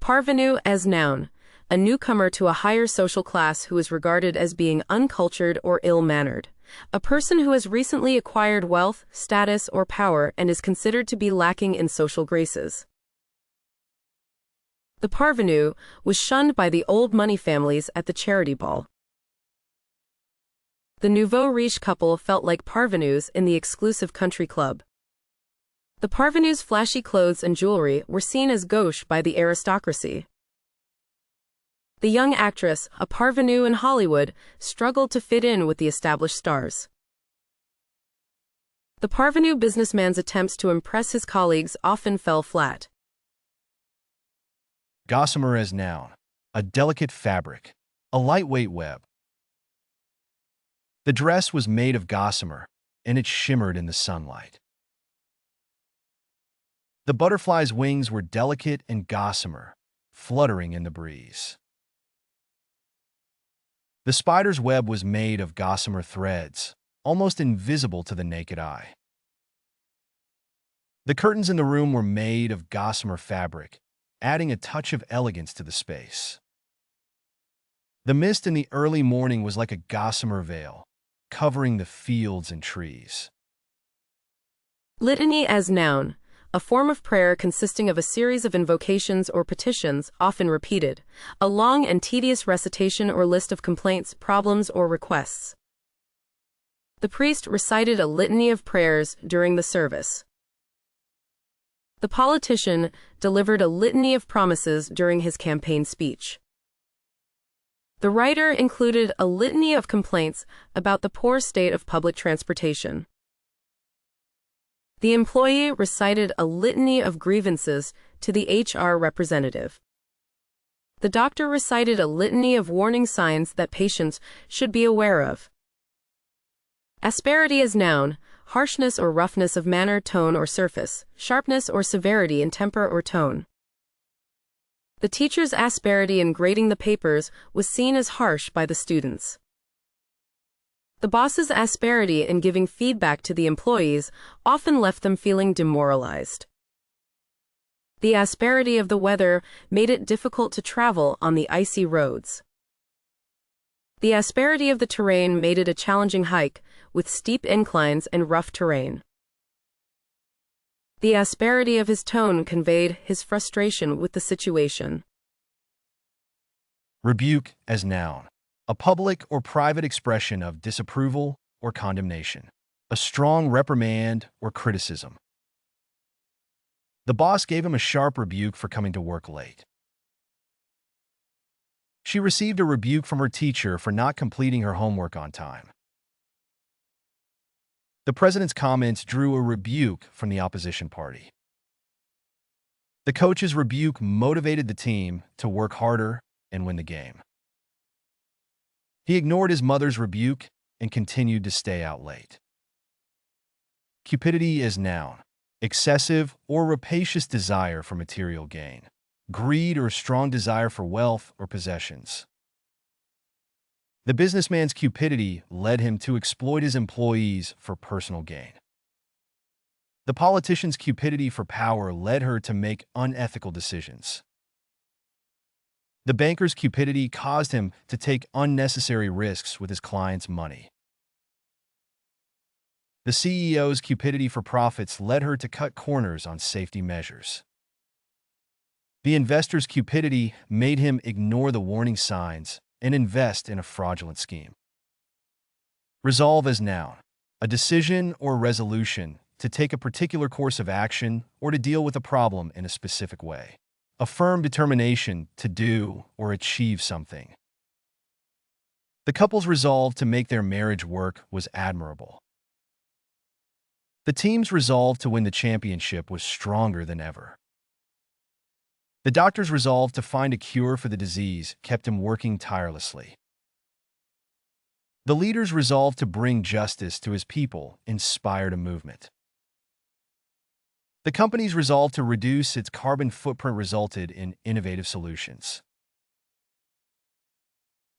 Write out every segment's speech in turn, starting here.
Parvenu as noun, a newcomer to a higher social class who is regarded as being uncultured or ill-mannered. A person who has recently acquired wealth, status, or power and is considered to be lacking in social graces. The parvenu was shunned by the old money families at the charity ball. The nouveau riche couple felt like parvenus in the exclusive country club. The parvenu's flashy clothes and jewelry were seen as gauche by the aristocracy. The young actress, a parvenu in Hollywood, struggled to fit in with the established stars. The parvenu businessman's attempts to impress his colleagues often fell flat. Gossamer as noun, a delicate fabric, a lightweight web. The dress was made of gossamer, and it shimmered in the sunlight. The butterfly's wings were delicate and gossamer, fluttering in the breeze. The spider's web was made of gossamer threads, almost invisible to the naked eye. The curtains in the room were made of gossamer fabric, adding a touch of elegance to the space. The mist in the early morning was like a gossamer veil, covering the fields and trees. Litany as noun, a form of prayer consisting of a series of invocations or petitions, often repeated, a long and tedious recitation or list of complaints, problems, or requests. The priest recited a litany of prayers during the service. The politician delivered a litany of promises during his campaign speech. The writer included a litany of complaints about the poor state of public transportation. The employee recited a litany of grievances to the HR representative. The doctor recited a litany of warning signs that patients should be aware of. Asperity as noun, harshness or roughness of manner, tone, or surface, sharpness or severity in temper or tone. The teacher's asperity in grading the papers was seen as harsh by the students. The boss's asperity in giving feedback to the employees often left them feeling demoralized. The asperity of the weather made it difficult to travel on the icy roads. The asperity of the terrain made it a challenging hike, with steep inclines and rough terrain. The asperity of his tone conveyed his frustration with the situation. Rebuke as noun, a public or private expression of disapproval or condemnation, a strong reprimand or criticism. The boss gave him a sharp rebuke for coming to work late. She received a rebuke from her teacher for not completing her homework on time. The president's comments drew a rebuke from the opposition party. The coach's rebuke motivated the team to work harder and win the game. He ignored his mother's rebuke and continued to stay out late. Cupidity as noun, excessive or rapacious desire for material gain, greed or strong desire for wealth or possessions. The businessman's cupidity led him to exploit his employees for personal gain. The politician's cupidity for power led her to make unethical decisions. The banker's cupidity caused him to take unnecessary risks with his clients' money. The CEO's cupidity for profits led her to cut corners on safety measures. The investor's cupidity made him ignore the warning signs and invest in a fraudulent scheme. Resolve as noun, a decision or resolution to take a particular course of action or to deal with a problem in a specific way. A firm determination to do or achieve something. The couple's resolve to make their marriage work was admirable. The team's resolve to win the championship was stronger than ever. The doctor's resolve to find a cure for the disease kept him working tirelessly. The leader's resolve to bring justice to his people inspired a movement. The company's resolve to reduce its carbon footprint resulted in innovative solutions.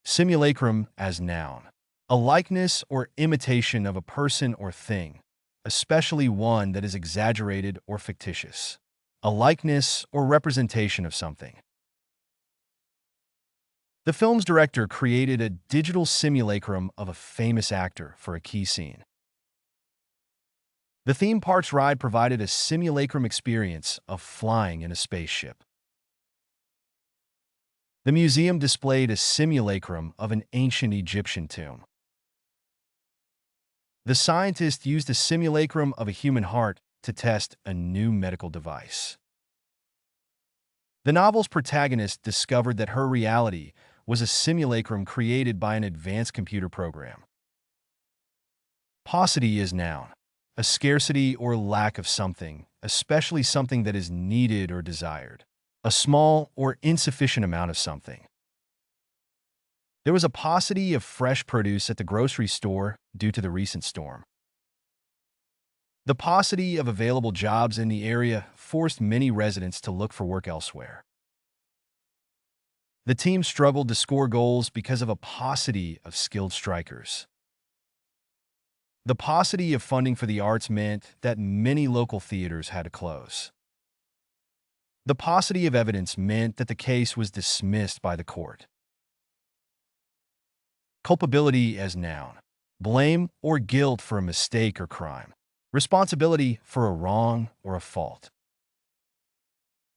Simulacrum as noun, a likeness or imitation of a person or thing, especially one that is exaggerated or fictitious. A likeness or representation of something. The film's director created a digital simulacrum of a famous actor for a key scene. The theme park's ride provided a simulacrum experience of flying in a spaceship. The museum displayed a simulacrum of an ancient Egyptian tomb. The scientist used a simulacrum of a human heart to test a new medical device. The novel's protagonist discovered that her reality was a simulacrum created by an advanced computer program. Paucity is noun, a scarcity or lack of something, especially something that is needed or desired, a small or insufficient amount of something. There was a paucity of fresh produce at the grocery store due to the recent storm. The paucity of available jobs in the area forced many residents to look for work elsewhere. The team struggled to score goals because of a paucity of skilled strikers. The paucity of funding for the arts meant that many local theaters had to close. The paucity of evidence meant that the case was dismissed by the court. Culpability as noun. Blame or guilt for a mistake or crime. Responsibility for a wrong or a fault.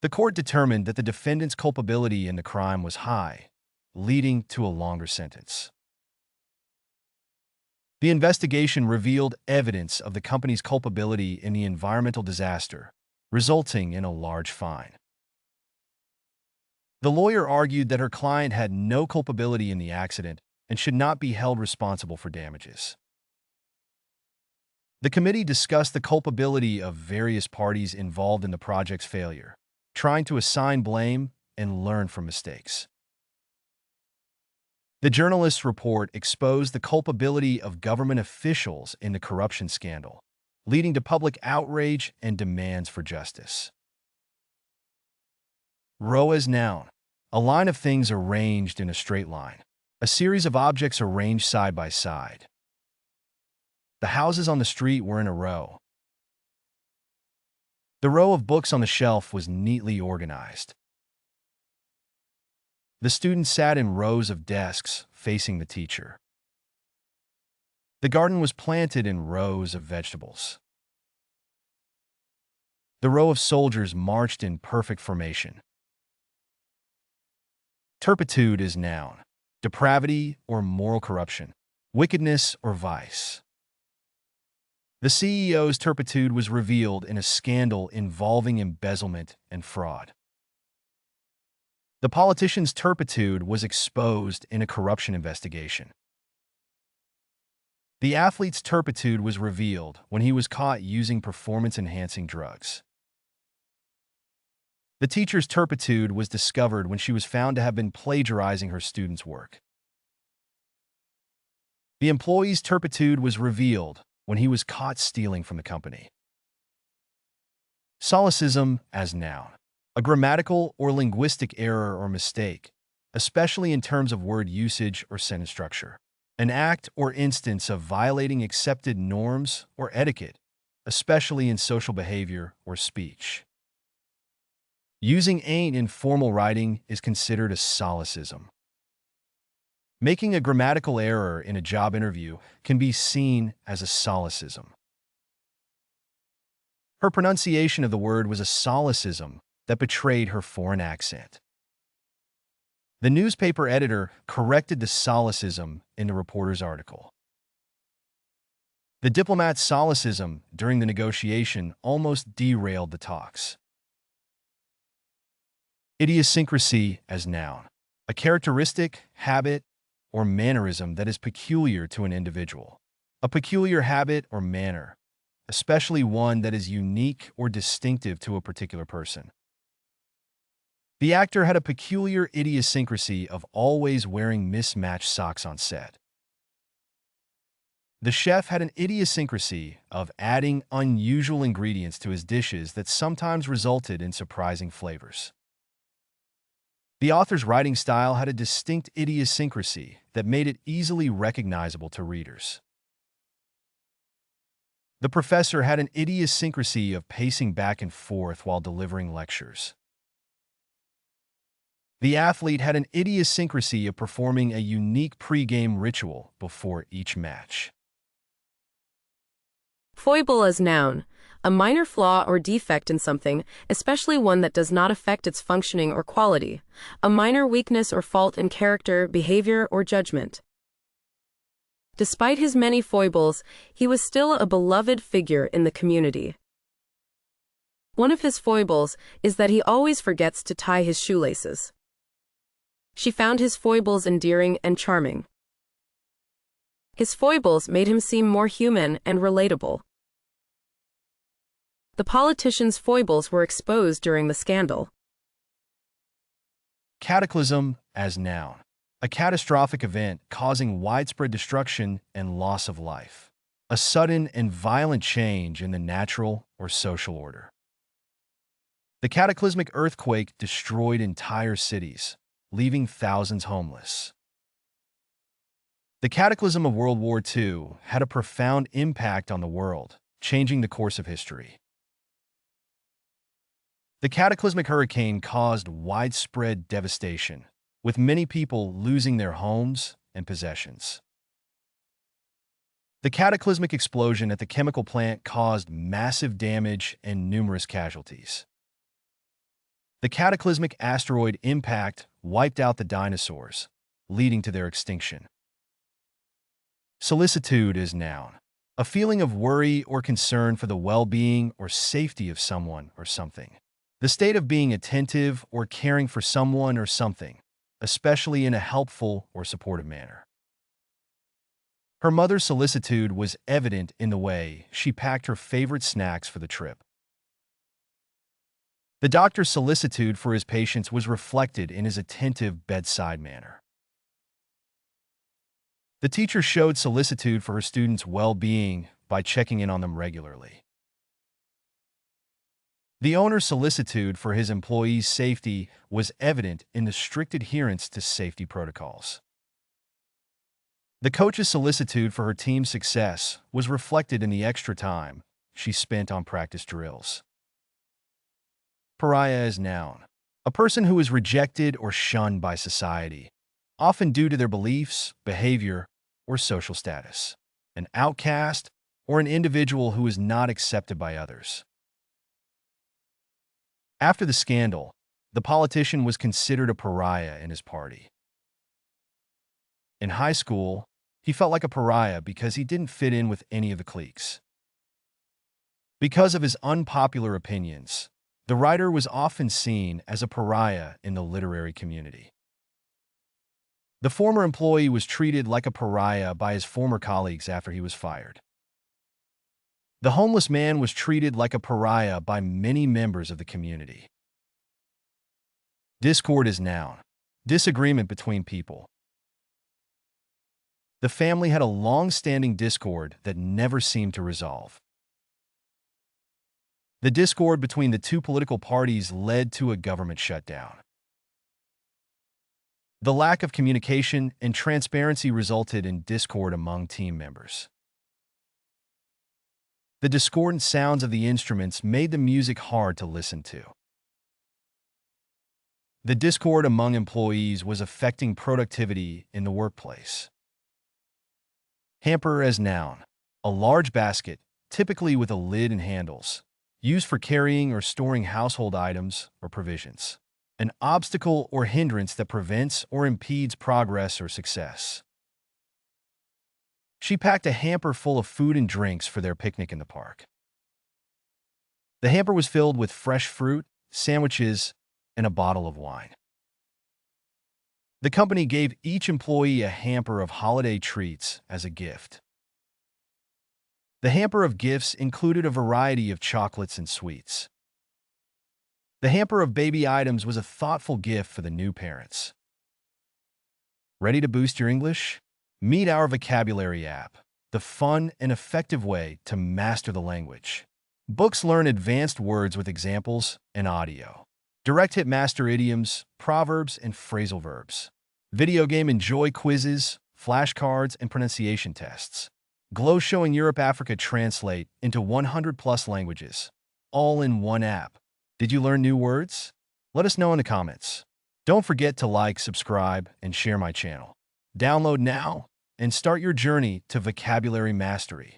The court determined that the defendant's culpability in the crime was high, leading to a longer sentence. The investigation revealed evidence of the company's culpability in the environmental disaster, resulting in a large fine. The lawyer argued that her client had no culpability in the accident and should not be held responsible for damages. The committee discussed the culpability of various parties involved in the project's failure, trying to assign blame and learn from mistakes. The journalist's report exposed the culpability of government officials in the corruption scandal, leading to public outrage and demands for justice. Row as noun. A line of things arranged in a straight line. A series of objects arranged side by side. The houses on the street were in a row. The row of books on the shelf was neatly organized. The students sat in rows of desks facing the teacher. The garden was planted in rows of vegetables. The row of soldiers marched in perfect formation. Turpitude is noun. Depravity or moral corruption. Wickedness or vice. The CEO's turpitude was revealed in a scandal involving embezzlement and fraud. The politician's turpitude was exposed in a corruption investigation. The athlete's turpitude was revealed when he was caught using performance-enhancing drugs. The teacher's turpitude was discovered when she was found to have been plagiarizing her students' work. The employee's turpitude was revealed when he was caught stealing from the company. Solecism as noun. A grammatical or linguistic error or mistake, especially in terms of word usage or sentence structure. An act or instance of violating accepted norms or etiquette, especially in social behavior or speech. Using ain't in formal writing is considered a solecism. Making a grammatical error in a job interview can be seen as a solecism. Her pronunciation of the word was a solecism that betrayed her foreign accent. The newspaper editor corrected the solecism in the reporter's article. The diplomat's solecism during the negotiation almost derailed the talks. Idiosyncrasy as noun. A characteristic, habit, or mannerism that is peculiar to an individual. A peculiar habit or manner, especially one that is unique or distinctive to a particular person. The actor had a peculiar idiosyncrasy of always wearing mismatched socks on set. The chef had an idiosyncrasy of adding unusual ingredients to his dishes that sometimes resulted in surprising flavors. The author's writing style had a distinct idiosyncrasy that made it easily recognizable to readers. The professor had an idiosyncrasy of pacing back and forth while delivering lectures. The athlete had an idiosyncrasy of performing a unique pre-game ritual before each match. Foible as noun. A minor flaw or defect in something, especially one that does not affect its functioning or quality. A minor weakness or fault in character, behavior, or judgment. Despite his many foibles, he was still a beloved figure in the community. One of his foibles is that he always forgets to tie his shoelaces. She found his foibles endearing and charming. His foibles made him seem more human and relatable. The politician's foibles were exposed during the scandal. Cataclysm as noun. A catastrophic event causing widespread destruction and loss of life. A sudden and violent change in the natural or social order. The cataclysmic earthquake destroyed entire cities, leaving thousands homeless. The cataclysm of World War II had a profound impact on the world, changing the course of history. The cataclysmic hurricane caused widespread devastation, with many people losing their homes and possessions. The cataclysmic explosion at the chemical plant caused massive damage and numerous casualties. The cataclysmic asteroid impact wiped out the dinosaurs, leading to their extinction. Solicitude is noun. A feeling of worry or concern for the well-being or safety of someone or something. The state of being attentive or caring for someone or something, especially in a helpful or supportive manner. Her mother's solicitude was evident in the way she packed her favorite snacks for the trip. The doctor's solicitude for his patients was reflected in his attentive bedside manner. The teacher showed solicitude for her students' well-being by checking in on them regularly. The owner's solicitude for his employees' safety was evident in the strict adherence to safety protocols. The coach's solicitude for her team's success was reflected in the extra time she spent on practice drills. Pariah is noun. A person who is rejected or shunned by society, often due to their beliefs, behavior, or social status. An outcast or an individual who is not accepted by others. After the scandal, the politician was considered a pariah in his party. In high school, he felt like a pariah because he didn't fit in with any of the cliques. Because of his unpopular opinions, the writer was often seen as a pariah in the literary community. The former employee was treated like a pariah by his former colleagues after he was fired. The homeless man was treated like a pariah by many members of the community. Discord is noun. Disagreement between people. The family had a long-standing discord that never seemed to resolve. The discord between the two political parties led to a government shutdown. The lack of communication and transparency resulted in discord among team members. The discordant sounds of the instruments made the music hard to listen to. The discord among employees was affecting productivity in the workplace. Hamper as noun. A large basket, typically with a lid and handles, used for carrying or storing household items or provisions. An obstacle or hindrance that prevents or impedes progress or success. She packed a hamper full of food and drinks for their picnic in the park. The hamper was filled with fresh fruit, sandwiches, and a bottle of wine. The company gave each employee a hamper of holiday treats as a gift. The hamper of gifts included a variety of chocolates and sweets. The hamper of baby items was a thoughtful gift for the new parents. Ready to boost your English? Meet our vocabulary app, the fun and effective way to master the language. Books learn advanced words with examples and audio. Direct hit master idioms, proverbs, and phrasal verbs. Video game enjoy quizzes, flashcards, and pronunciation tests. Glow showing Europe Africa translate into 100+ languages, all in one app. Did you learn new words? Let us know in the comments. Don't forget to like, subscribe, and share my channel. Download now and start your journey to vocabulary mastery.